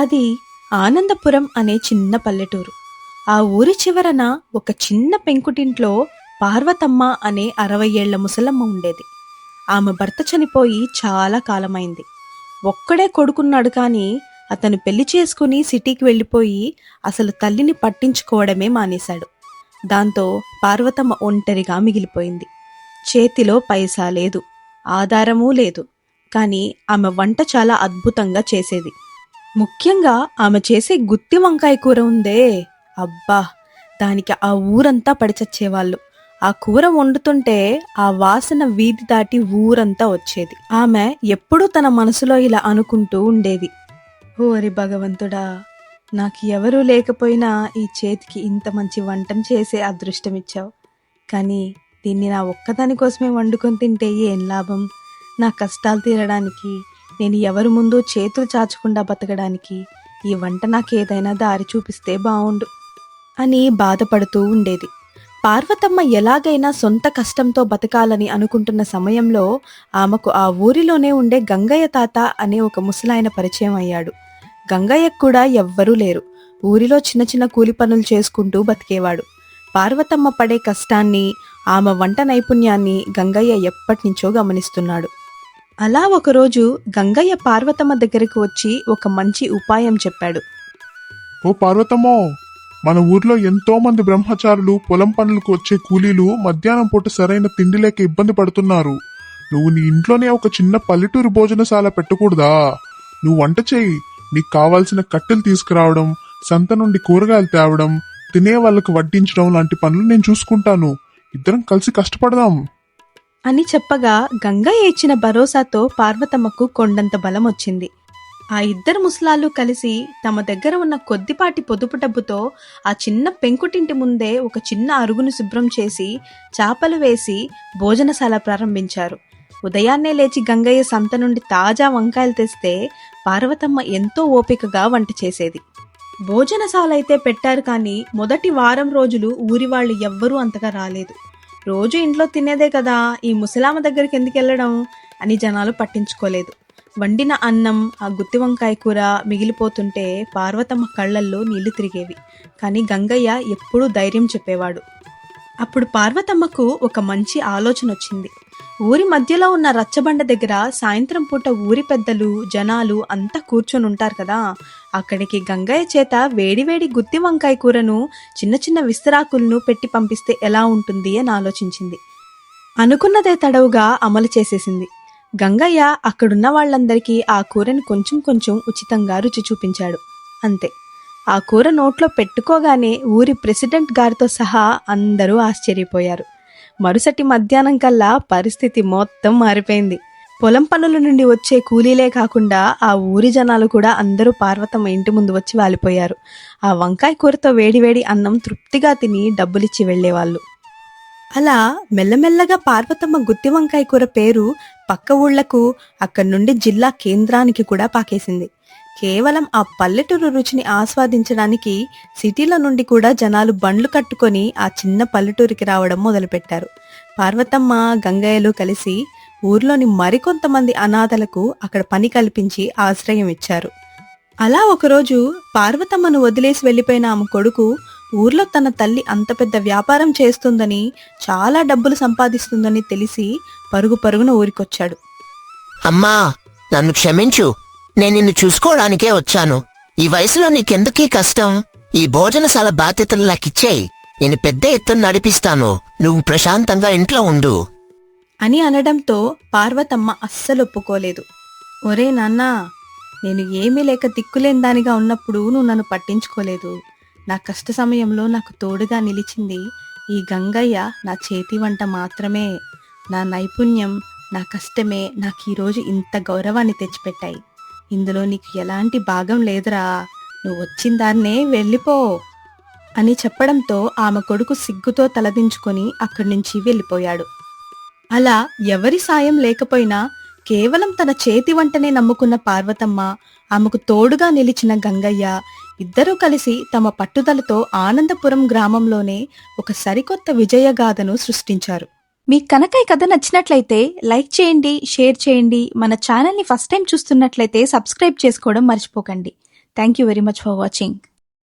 అది ఆనందపురం అనే చిన్న పల్లెటూరు. ఆ ఊరి చివరన ఒక చిన్న పెంకుటింట్లో పార్వతమ్మ అనే 60 ఏళ్ల ముసలమ్మ ఉండేది. ఆమె భర్త చనిపోయి చాలా కాలమైంది. ఒక్కడే కొడుకున్నాడు కానీ అతను పెళ్లి చేసుకుని సిటీకి వెళ్ళిపోయి అసలు తల్లిని పట్టించుకోవడమే మానేశాడు. దాంతో పార్వతమ్మ ఒంటరిగా మిగిలిపోయింది. చేతిలో పైసా లేదు, ఆధారమూ లేదు. కానీ ఆమె వంట చాలా అద్భుతంగా చేసేది. ముఖ్యంగా ఆమె చేసే గుత్తి వంకాయ కూర ఉందే, అబ్బా! దానికి ఆ ఊరంతా పడిచచ్చేవాళ్ళు. ఆ కూర వండుతుంటే ఆ వాసన వీధి దాటి ఊరంతా వచ్చేది. ఆమె ఎప్పుడూ తన మనసులో ఇలా అనుకుంటూ ఉండేది, ఓరి భగవంతుడా, నాకు ఎవరూ లేకపోయినా ఈ చేతికి ఇంత మంచి వంటను చేసే అదృష్టమిచ్చావు. కానీ దీన్ని నా ఒక్కదాని కోసమే వండుకొని తింటే ఏం లాభం? నా కష్టాలు తీరడానికి, నేను ఎవరి ముందు చేతులు చాచకుండా బతకడానికి ఈ వంట నాకేదైనా దారి చూపిస్తే బావుండు అని బాధపడుతూ ఉండేది. పార్వతమ్మ ఎలాగైనా సొంత కష్టంతో బతకాలని అనుకుంటున్న సమయంలో ఆమెకు ఆ ఊరిలోనే ఉండే గంగయ్య తాత అనే ఒక ముసలాయన పరిచయం అయ్యాడు. గంగయ్యకు కూడా ఎవ్వరూ లేరు. ఊరిలో చిన్న చిన్న కూలి పనులు చేసుకుంటూ బతికేవాడు. పార్వతమ్మ పడే కష్టాన్ని, ఆమె వంట నైపుణ్యాన్ని గంగయ్య ఎప్పటినుంచో గమనిస్తున్నాడు. అలా ఒకరోజు గంగయ్య పార్వతమ్మ దగ్గరకు వచ్చి ఒక మంచి ఉపాయం చెప్పాడు. ఓ పార్వతమ్మో, మన ఊర్లో ఎంతో మంది బ్రహ్మచారులు పొలం పనులకు వచ్చే కూలీలు మధ్యాహ్నం పూట సరైన తిండి లేక ఇబ్బంది పడుతున్నారు. నువ్వు నీ ఇంట్లోనే ఒక చిన్న పల్లెటూరు భోజనశాల పెట్టకూడదా? నువ్వు వంట చేయి, నీకు కావాల్సిన కట్టెలు తీసుకురావడం, సంత నుండి కూరగాయలు తేవడం, తినే వాళ్లకు వడ్డించడం లాంటి పనులు నేను చూసుకుంటాను. ఇద్దరం కలిసి కష్టపడదాం అని చెప్పగా గంగయ్య ఇచ్చిన భరోసాతో పార్వతమ్మకు కొండంత బలం వచ్చింది. ఆ ఇద్దరు ముసలాళ్ళు కలిసి తమ దగ్గర ఉన్న కొద్దిపాటి పొదుపు డబ్బుతో ఆ చిన్న పెంకుటింటి ముందే ఒక చిన్న అరుగును శుభ్రం చేసి చాపలు వేసి భోజనశాల ప్రారంభించారు. ఉదయాన్నే లేచి గంగయ్య సంత నుండి తాజా వంకాయలు తెస్తే పార్వతమ్మ ఎంతో ఓపికగా వంట చేసేది. భోజనశాల అయితే పెట్టారు కానీ మొదటి వారం రోజులు ఊరి వాళ్ళు ఎవ్వరూ అంతగా రాలేదు. రోజు ఇంట్లో తినేదే కదా, ఈ ముసలామ దగ్గరికి ఎందుకు వెళ్ళడం అని జనాలు పట్టించుకోలేదు. వండిన అన్నం, ఆ గుత్తి వంకాయ కూర మిగిలిపోతుంటే పార్వతమ్మ కళ్ళల్లో నీళ్లు తిరిగేవి. కానీ గంగయ్య ఎప్పుడూ ధైర్యం చెప్పేవాడు. అప్పుడు పార్వతమ్మకు ఒక మంచి ఆలోచన వచ్చింది. ఊరి మధ్యలో ఉన్న రచ్చబండ దగ్గర సాయంత్రం పూట ఊరి పెద్దలు, జనాలు అంతా కూర్చొని ఉంటారు కదా, అక్కడికి గంగయ్య చేత వేడివేడి గుత్తి వంకాయ కూరను, చిన్న చిన్న విస్తరాకులను పెట్టి పంపిస్తే ఎలా ఉంటుంది అని ఆలోచించింది. అనుకున్నదే తడవుగా అమలు చేసేసింది. గంగయ్య అక్కడున్న వాళ్ళందరికీ ఆ కూరని కొంచెం కొంచెం ఉచితంగా రుచి చూపించాడు. అంతే, ఆ కూర నోట్లో పెట్టుకోగానే ఊరి ప్రెసిడెంట్ గారితో సహా అందరూ ఆశ్చర్యపోయారు. మరుసటి మధ్యాహ్నం కల్లా పరిస్థితి మొత్తం మారిపోయింది. పొలం పనుల నుండి వచ్చే కూలీలే కాకుండా ఆ ఊరి జనాలు కూడా అందరూ పార్వతమ్మ ఇంటి ముందు వచ్చి వాలిపోయారు. ఆ వంకాయ కూరతో వేడివేడి అన్నం తృప్తిగా తిని డబ్బులిచ్చి వెళ్లేవాళ్ళు. అలా మెల్లమెల్లగా పార్వతమ్మ గుత్తి వంకాయ కూర పేరు పక్క ఊళ్లకు, అక్కడి నుండి జిల్లా కేంద్రానికి కూడా పాకేసింది. కేవలం ఆ పల్లెటూరు రుచిని ఆస్వాదించడానికి సిటీల నుండి కూడా జనాలు బండ్లు కట్టుకొని ఆ చిన్న పల్లెటూరికి రావడం మొదలుపెట్టారు. పార్వతమ్మ, గంగయ్యలు కలిసి ఊర్లోని మరికొంతమంది అనాథలకు అక్కడ పని కల్పించి ఆశ్రయం ఇచ్చారు. అలా ఒకరోజు పార్వతమ్మను వదిలేసి వెళ్లిపోయిన ఆమె కొడుకు ఊర్లో తన తల్లి అంత పెద్ద వ్యాపారం చేస్తుందని, చాలా డబ్బులు సంపాదిస్తుందని తెలిసి పరుగు పరుగున ఊరికొచ్చాడు. అమ్మా, నన్ను క్షమించు, నేను నిన్ను చూసుకోవడానికే వచ్చాను. ఈ వయసులో నీకెందుకీ కష్టం? ఈ భోజనశాల బాధ్యతలు నాకిచ్చేయి, నేను పెద్ద ఎత్తున నడిపిస్తాను. నువ్వు ప్రశాంతంగా ఇంట్లో ఉండు అని అనడంతో పార్వతమ్మ అస్సలు ఒప్పుకోలేదు. ఒరే నాన్నా, నేను ఏమీ లేక దిక్కులేని దానిగా ఉన్నప్పుడు నువ్వు నన్ను పట్టించుకోలేదు. నా కష్ట సమయంలో నాకు తోడుగా నిలిచింది ఈ గంగయ్య నా చేతి వంట మాత్రమే. నా నైపుణ్యం, నా కష్టమే నాకు ఈరోజు ఇంత గౌరవాన్ని తెచ్చిపెట్టాయి. ఇందులో నీకు ఎలాంటి భాగం లేదురా, నువ్వు వచ్చిన దాన్నే వెళ్ళిపో అని చెప్పడంతో ఆమె కొడుకు సిగ్గుతో తలదించుకొని అక్కడి నుంచి వెళ్ళిపోయాడు. అలా ఎవరి సాయం లేకపోయినా కేవలం తన చేతి వంటనే నమ్ముకున్న పార్వతమ్మ, ఆమెకు తోడుగా నిలిచిన గంగయ్య ఇద్దరూ కలిసి తమ పట్టుదలతో ఆనందపురం గ్రామంలోనే ఒక సరికొత్త విజయగాథను సృష్టించారు. మీకు కనుక ఈ కథ నచ్చినట్లయితే లైక్ చేయండి, షేర్ చేయండి. మన ఛానల్ని ఫస్ట్ టైం చూస్తున్నట్లయితే సబ్స్క్రైబ్ చేసుకోవడం మర్చిపోకండి. Thank you very much for watching.